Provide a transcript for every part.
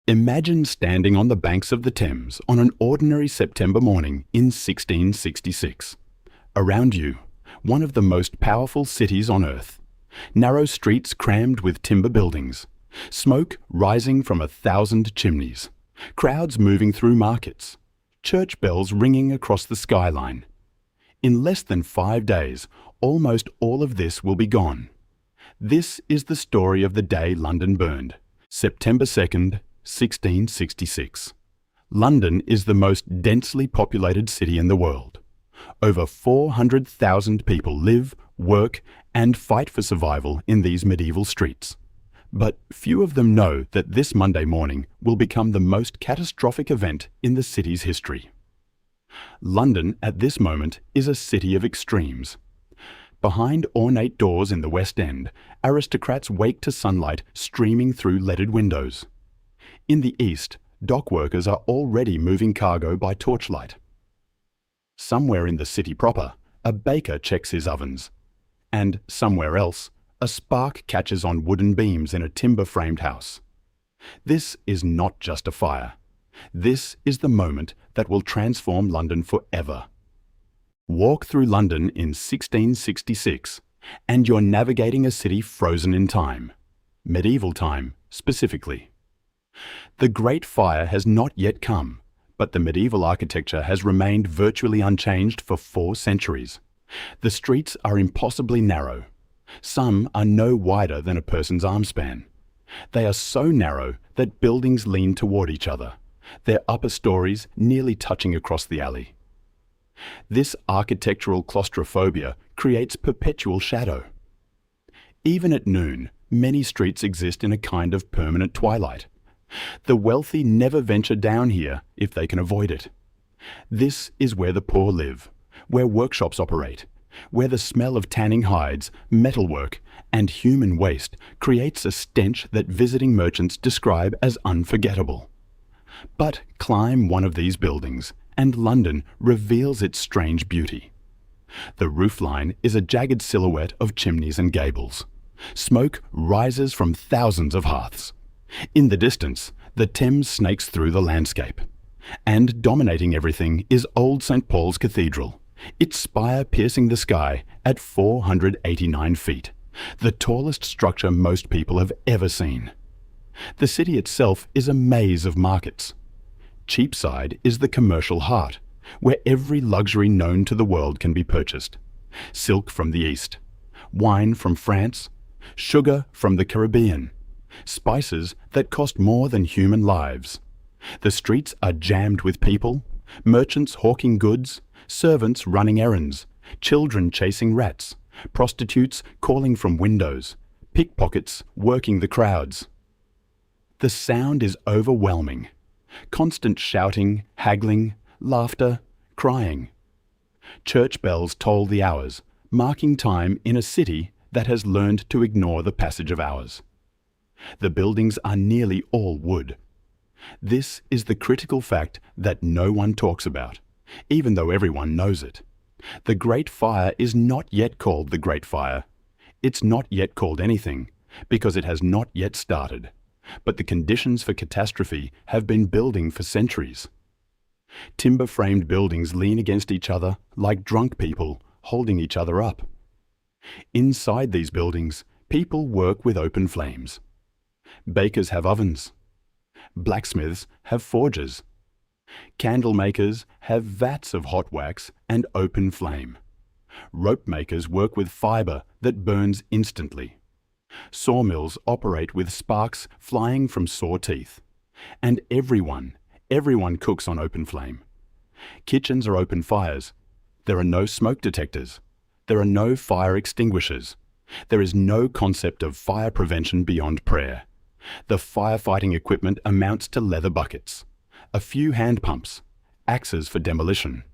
Imagine standing on the banks of the Thames on an ordinary September morning in 1666. Around you, one of the most powerful cities on earth. Narrow streets crammed with timber buildings, smoke rising from 1,000 chimneys, crowds moving through markets, church bells ringing across the skyline. In less than 5 days, almost all of this will be gone. This is the story of the day London burned, September 2nd, 1666. London is the most densely populated city in the world. Over 400,000 people live, work, and fight for survival in these medieval streets. But few of them know that this Monday morning will become the most catastrophic event in the city's history. London at this moment is a city of extremes. Behind ornate doors in the West End, aristocrats wake to sunlight streaming through leaded windows. In the East, dock workers are already moving cargo by torchlight. Somewhere in the city proper, a baker checks his ovens. And somewhere else, a spark catches on wooden beams in a timber-framed house. This is not just a fire. This is the moment that will transform London forever. Walk through London in 1666, and you're navigating a city frozen in time. Medieval time, specifically. The Great Fire has not yet come, but the medieval architecture has remained virtually unchanged for 4 centuries. The streets are impossibly narrow. Some are no wider than a person's arm span. They are so narrow that buildings lean toward each other, their upper stories nearly touching across the alley. This architectural claustrophobia creates perpetual shadow. Even at noon, many streets exist in a kind of permanent twilight. The wealthy never venture down here if they can avoid it. This is where the poor live, where workshops operate, where the smell of tanning hides, metalwork, and human waste creates a stench that visiting merchants describe as unforgettable. But climb one of these buildings, and London reveals its strange beauty. The roofline is a jagged silhouette of chimneys and gables. Smoke rises from thousands of hearths. In the distance, the Thames snakes through the landscape. And dominating everything is old St. Paul's Cathedral, its spire piercing the sky at 489 feet, the tallest structure most people have ever seen. The city itself is a maze of markets. Cheapside is the commercial heart, where every luxury known to the world can be purchased. Silk from the East, wine from France, sugar from the Caribbean, spices that cost more than human lives. The streets are jammed with people, merchants hawking goods, servants running errands, children chasing rats, prostitutes calling from windows, pickpockets working the crowds. The sound is overwhelming. Constant shouting, haggling, laughter, crying. Church bells toll the hours, marking time in a city that has learned to ignore the passage of hours. The buildings are nearly all wood. This is the critical fact that no one talks about, even though everyone knows it. The Great Fire is not yet called the Great Fire. It's not yet called anything, because it has not yet started. But the conditions for catastrophe have been building for centuries. Timber-framed buildings lean against each other like drunk people holding each other up. Inside these buildings, people work with open flames. Bakers have ovens. Blacksmiths have forges. Candle makers have vats of hot wax and open flame. Rope makers work with fibre that burns instantly. Sawmills operate with sparks flying from saw teeth. And everyone cooks on open flame. Kitchens are open fires. There are no smoke detectors. There are no fire extinguishers. There is no concept of fire prevention beyond prayer. The firefighting equipment amounts to leather buckets, a few hand pumps, axes for demolition.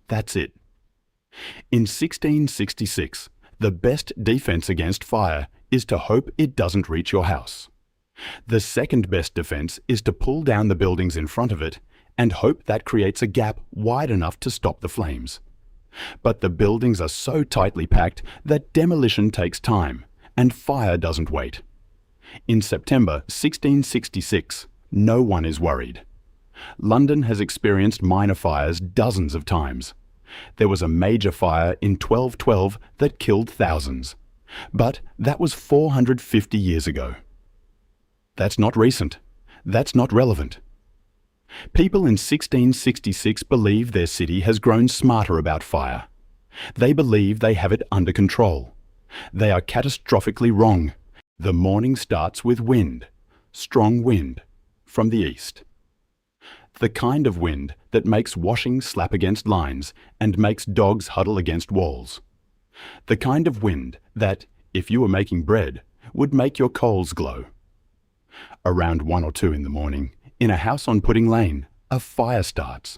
That's it. In 1666, the best defense against fire is to hope it doesn't reach your house. The second best defense is to pull down the buildings in front of it and hope that creates a gap wide enough to stop the flames. But the buildings are so tightly packed that demolition takes time and fire doesn't wait. In September 1666, No one is worried. London has experienced minor fires dozens of times. There was a major fire in 1212 that killed thousands. But that was 450 years ago. That's not recent. That's not relevant. People in 1666 believe their city has grown smarter about fire. They believe they have it under control. They are catastrophically wrong. The morning starts with wind, strong wind, from the east. The kind of wind that makes washing slap against lines and makes dogs huddle against walls. The kind of wind that, if you were making bread, would make your coals glow. Around 1 or 2 in the morning, in a house on Pudding Lane, a fire starts.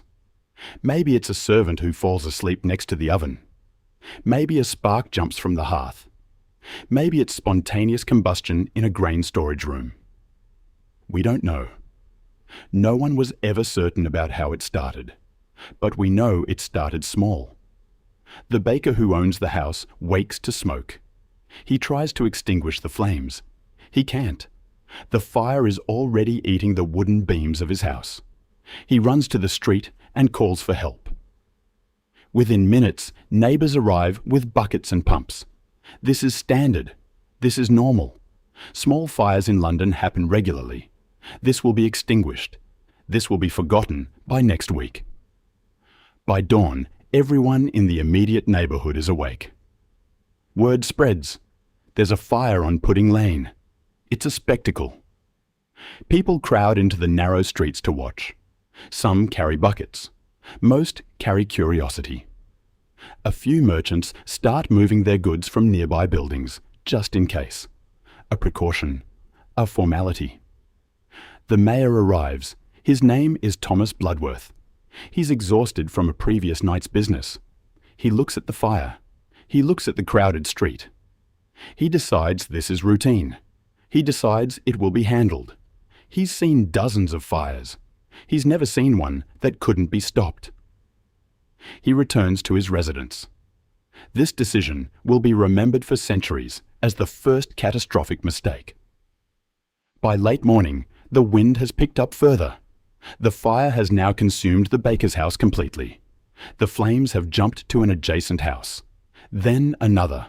Maybe it's a servant who falls asleep next to the oven. Maybe a spark jumps from the hearth. Maybe it's spontaneous combustion in a grain storage room. We don't know. No one was ever certain about how it started, but we know it started small. The baker who owns the house wakes to smoke. He tries to extinguish the flames. He can't. The fire is already eating the wooden beams of his house. He runs to the street and calls for help. Within minutes, neighbours arrive with buckets and pumps. This is standard. This is normal. Small fires in London happen regularly. This will be extinguished. This will be forgotten by next week. By dawn, everyone in the immediate neighbourhood is awake. Word spreads. There's a fire on Pudding Lane. It's a spectacle. People crowd into the narrow streets to watch. Some carry buckets. Most carry curiosity. A few merchants start moving their goods from nearby buildings, just in case. A precaution. A formality. The mayor arrives. His name is Thomas Bloodworth. He's exhausted from a previous night's business. He looks at the fire. He looks at the crowded street. He decides this is routine. He decides it will be handled. He's seen dozens of fires. He's never seen one that couldn't be stopped. He returns to his residence. This decision will be remembered for centuries as the first catastrophic mistake. By late morning, the wind has picked up further. The fire has now consumed the baker's house completely. The flames have jumped to an adjacent house. Then another.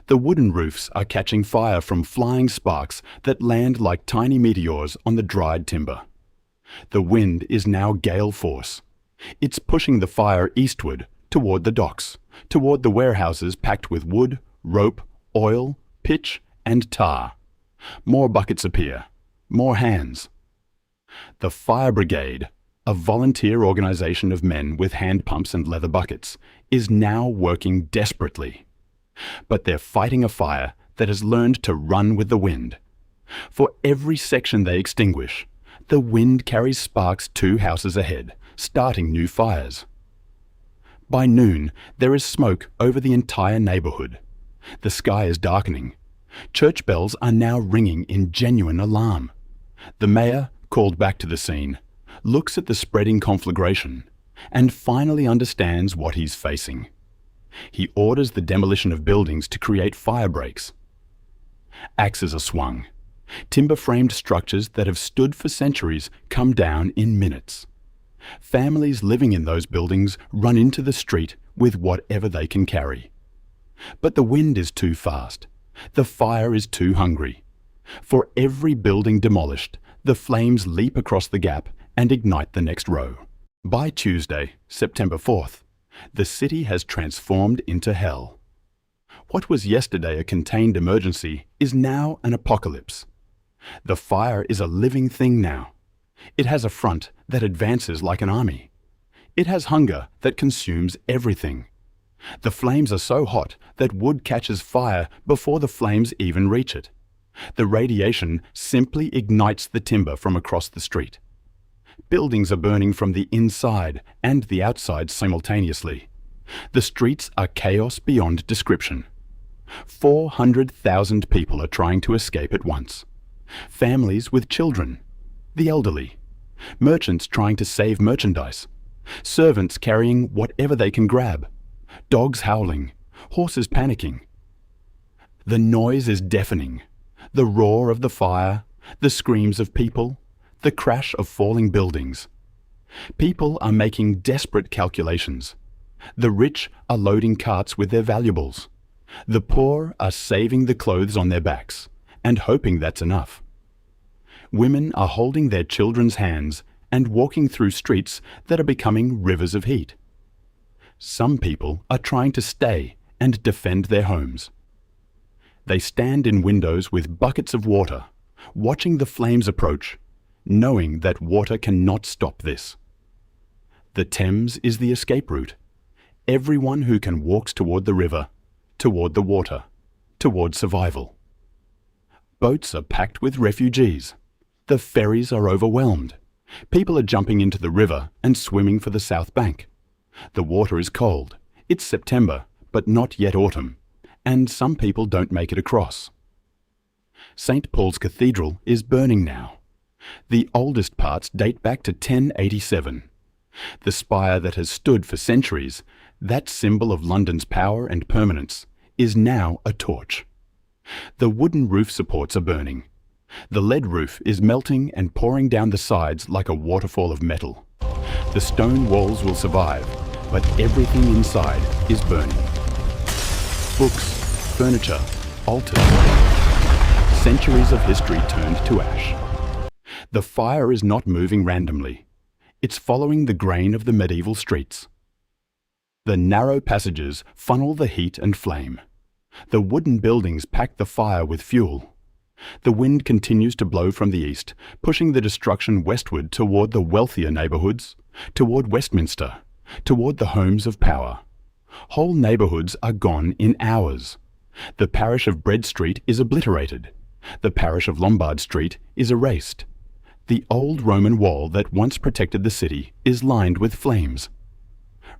The wooden roofs are catching fire from flying sparks that land like tiny meteors on the dried timber. The wind is now gale force. It's pushing the fire eastward, toward the docks, toward the warehouses packed with wood, rope, oil, pitch, and tar. More buckets appear. More hands. The fire brigade, a volunteer organization of men with hand pumps and leather buckets, is now working desperately. But they're fighting a fire that has learned to run with the wind. For every section they extinguish, the wind carries sparks 2 houses ahead, starting new fires. By noon, there is smoke over the entire neighborhood. The sky is darkening. Church bells are now ringing in genuine alarm. The mayor, called back to the scene, looks at the spreading conflagration and finally understands what he's facing. He orders the demolition of buildings to create fire breaks. Axes are swung. Timber-framed structures that have stood for centuries come down in minutes. Families living in those buildings run into the street with whatever they can carry. But the wind is too fast. The fire is too hungry. For every building demolished, the flames leap across the gap and ignite the next row. By Tuesday, September 4th, the city has transformed into hell. What was yesterday a contained emergency is now an apocalypse. The fire is a living thing now. It has a front that advances like an army. It has hunger that consumes everything. The flames are so hot that wood catches fire before the flames even reach it. The radiation simply ignites the timber from across the street. Buildings are burning from the inside and the outside simultaneously. The streets are chaos beyond description. 400,000 people are trying to escape at once. Families with children, the elderly, merchants trying to save merchandise, servants carrying whatever they can grab, dogs howling, horses panicking. The noise is deafening. The roar of the fire, the screams of people, the crash of falling buildings. People are making desperate calculations. The rich are loading carts with their valuables. The poor are saving the clothes on their backs and hoping that's enough. Women are holding their children's hands and walking through streets that are becoming rivers of heat. Some people are trying to stay and defend their homes. They stand in windows with buckets of water, watching the flames approach, knowing that water cannot stop this. The Thames is the escape route. Everyone who can walks toward the river, toward the water, toward survival. Boats are packed with refugees. The ferries are overwhelmed. People are jumping into the river and swimming for the south bank. The water is cold. It's September, but not yet autumn, and some people don't make it across. St. Paul's Cathedral is burning now. The oldest parts date back to 1087. The spire that has stood for centuries, that symbol of London's power and permanence, is now a torch. The wooden roof supports are burning. The lead roof is melting and pouring down the sides like a waterfall of metal. The stone walls will survive, but everything inside is burning. Books, furniture, altars. Centuries of history turned to ash. The fire is not moving randomly. It's following the grain of the medieval streets. The narrow passages funnel the heat and flame. The wooden buildings pack the fire with fuel. The wind continues to blow from the east, pushing the destruction westward toward the wealthier neighbourhoods, toward Westminster, toward the homes of power. Whole neighbourhoods are gone in hours. The parish of Bread Street is obliterated. The parish of Lombard Street is erased. The old Roman wall that once protected the city is lined with flames.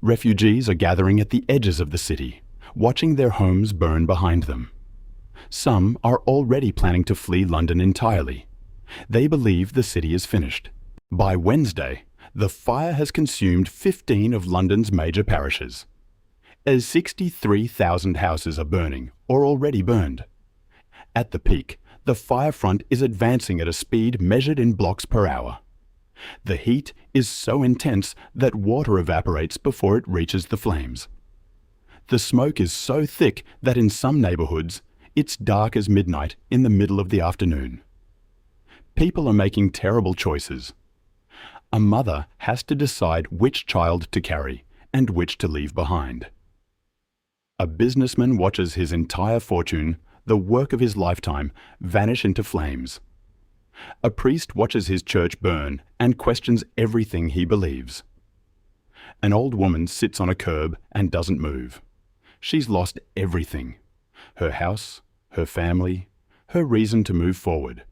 Refugees are gathering at the edges of the city, watching their homes burn behind them. Some are already planning to flee London entirely. They believe the city is finished. By Wednesday, the fire has consumed 15 of London's major parishes. As 63,000 houses are burning or already burned. At the peak, the fire front is advancing at a speed measured in blocks per hour. The heat is so intense that water evaporates before it reaches the flames. The smoke is so thick that in some neighbourhoods, it's dark as midnight in the middle of the afternoon. People are making terrible choices. A mother has to decide which child to carry and which to leave behind. A businessman watches his entire fortune, the work of his lifetime, vanish into flames. A priest watches his church burn and questions everything he believes. An old woman sits on a curb and doesn't move. She's lost everything. Her house, her family, her reason to move forward.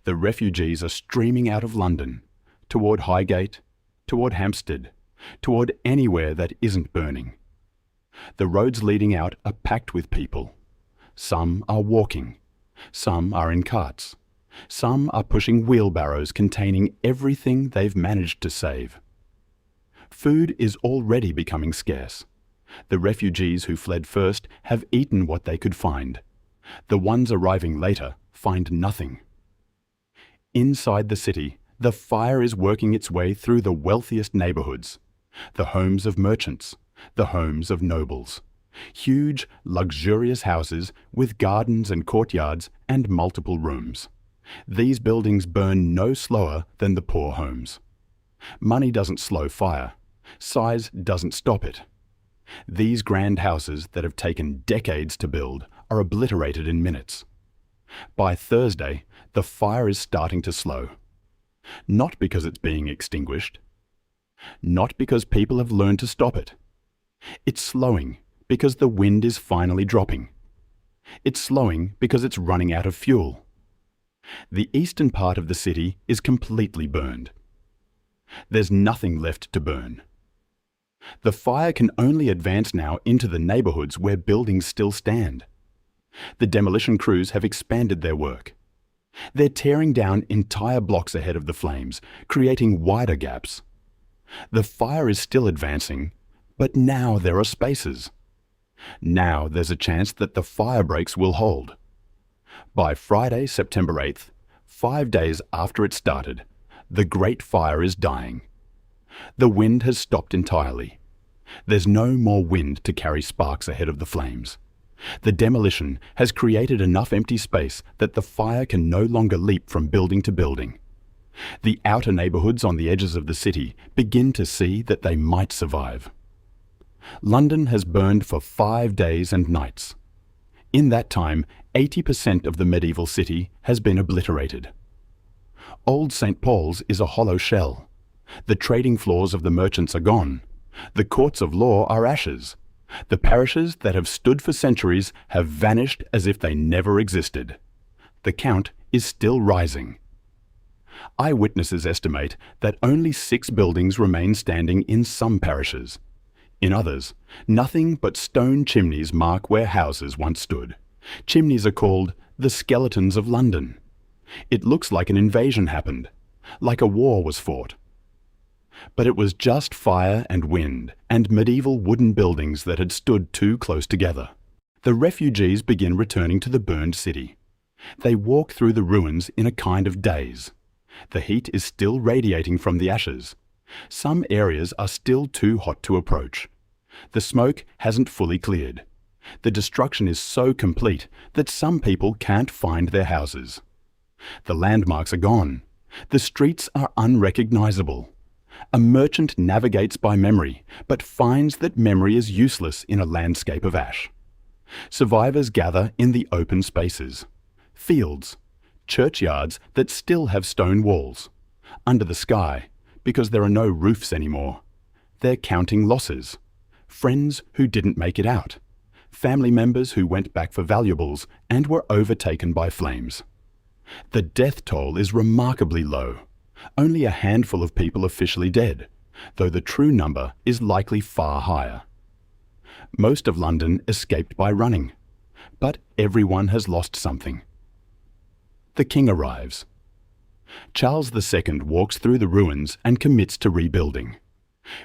The refugees are streaming out of London, toward Highgate, toward Hampstead, toward anywhere that isn't burning. The roads leading out are packed with people. Some are walking. Some are in carts. Some are pushing wheelbarrows containing everything they've managed to save. Food is already becoming scarce. The refugees who fled first have eaten what they could find. The ones arriving later find nothing. Inside the city, the fire is working its way through the wealthiest neighbourhoods, the homes of merchants, the homes of nobles. Huge, luxurious houses with gardens and courtyards and multiple rooms. These buildings burn no slower than the poor homes. Money doesn't slow fire. Size doesn't stop it. These grand houses that have taken decades to build are obliterated in minutes. By Thursday, the fire is starting to slow. Not because it's being extinguished. Not because people have learned to stop it. It's slowing because the wind is finally dropping. It's slowing because it's running out of fuel. The eastern part of the city is completely burned. There's nothing left to burn. The fire can only advance now into the neighbourhoods where buildings still stand. The demolition crews have expanded their work. They're tearing down entire blocks ahead of the flames, creating wider gaps. The fire is still advancing, but now there are spaces. Now there's a chance that the fire breaks will hold. By Friday, September 8th, 5 days after it started, The Great Fire is dying. The wind has stopped entirely. There's no more wind to carry sparks ahead of the flames. The demolition has created enough empty space that the fire can no longer leap from building to building. The outer neighbourhoods on the edges of the city begin to see that they might survive. London has burned for 5 days and nights. In that time, 80% of the medieval city has been obliterated. Old St. Paul's is a hollow shell. The trading floors of the merchants are gone. The courts of law are ashes. The parishes that have stood for centuries have vanished as if they never existed. The count is still rising. Eyewitnesses estimate that only 6 buildings remain standing in some parishes. In others, nothing but stone chimneys mark where houses once stood. Chimneys are called the skeletons of London. It looks like an invasion happened, like a war was fought. But it was just fire and wind and medieval wooden buildings that had stood too close together. The refugees begin returning to the burned city. They walk through the ruins in a kind of daze. The heat is still radiating from the ashes. Some areas are still too hot to approach. The smoke hasn't fully cleared. The destruction is so complete that some people can't find their houses. The landmarks are gone. The streets are unrecognizable. A merchant navigates by memory, but finds that memory is useless in a landscape of ash. Survivors gather in the open spaces. Fields, churchyards that still have stone walls. Under the sky, because there are no roofs anymore. They're counting losses. Friends who didn't make it out. Family members who went back for valuables and were overtaken by flames. The death toll is remarkably low. Only a handful of people officially dead, though the true number is likely far higher. Most of London escaped by running, but everyone has lost something. The king arrives. Charles II walks through the ruins and commits to rebuilding.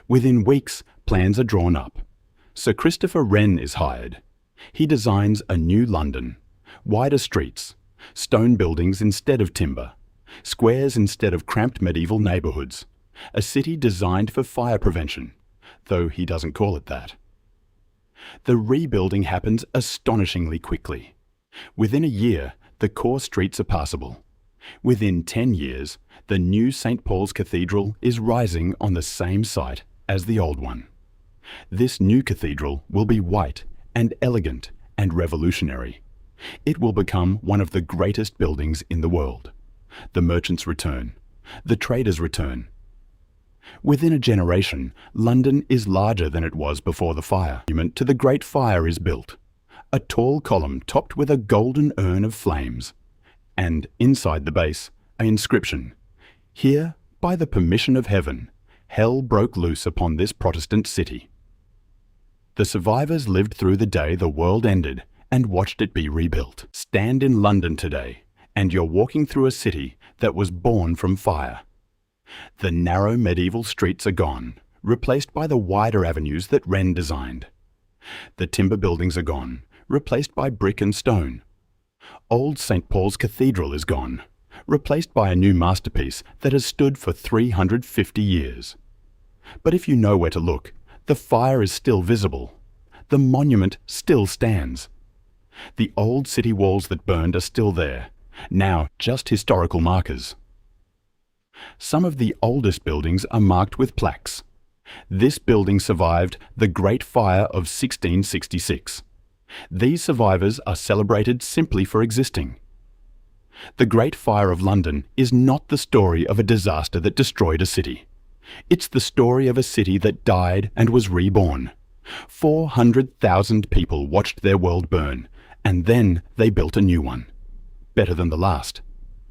Within weeks, plans are drawn up. Sir Christopher Wren is hired. He designs a new London, wider streets, stone buildings instead of timber, squares instead of cramped medieval neighbourhoods, a city designed for fire prevention, though he doesn't call it that. The rebuilding happens astonishingly quickly. Within a year, the core streets are passable. Within 10 years, the new St. Paul's Cathedral is rising on the same site as the old one. This new cathedral will be white and elegant and revolutionary. It will become one of the greatest buildings in the world. The merchants return. The traders return. Within a generation, London is larger than it was before the fire. The monument to the Great Fire is built. A tall column topped with a golden urn of flames. And inside the base, an inscription. Here, by the permission of heaven, hell broke loose upon this Protestant city. The survivors lived through the day the world ended and watched it be rebuilt. Stand in London today, and you're walking through a city that was born from fire. The narrow medieval streets are gone, replaced by the wider avenues that Wren designed. The timber buildings are gone, replaced by brick and stone. Old St. Paul's Cathedral is gone, replaced by a new masterpiece that has stood for 350 years. But if you know where to look, the fire is still visible. The monument still stands. The old city walls that burned are still there, now just historical markers. Some of the oldest buildings are marked with plaques. This building survived the Great Fire of 1666. These survivors are celebrated simply for existing. The Great Fire of London is not the story of a disaster that destroyed a city. It's the story of a city that died and was reborn. 400,000 people watched their world burn, and then they built a new one. Better than the last.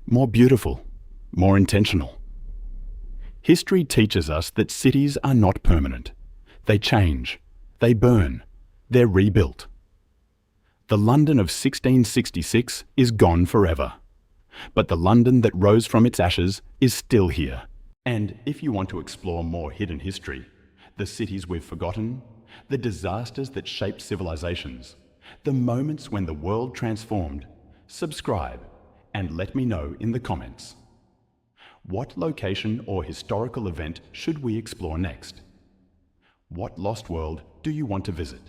More beautiful. More intentional. History teaches us that cities are not permanent. They change. They burn. They're rebuilt. The London of 1666 is gone forever. But the London that rose from its ashes is still here. And if you want to explore more hidden history, the cities we've forgotten, the disasters that shaped civilizations, the moments when the world transformed, subscribe and let me know in the comments. What location or historical event should we explore next? What lost world do you want to visit?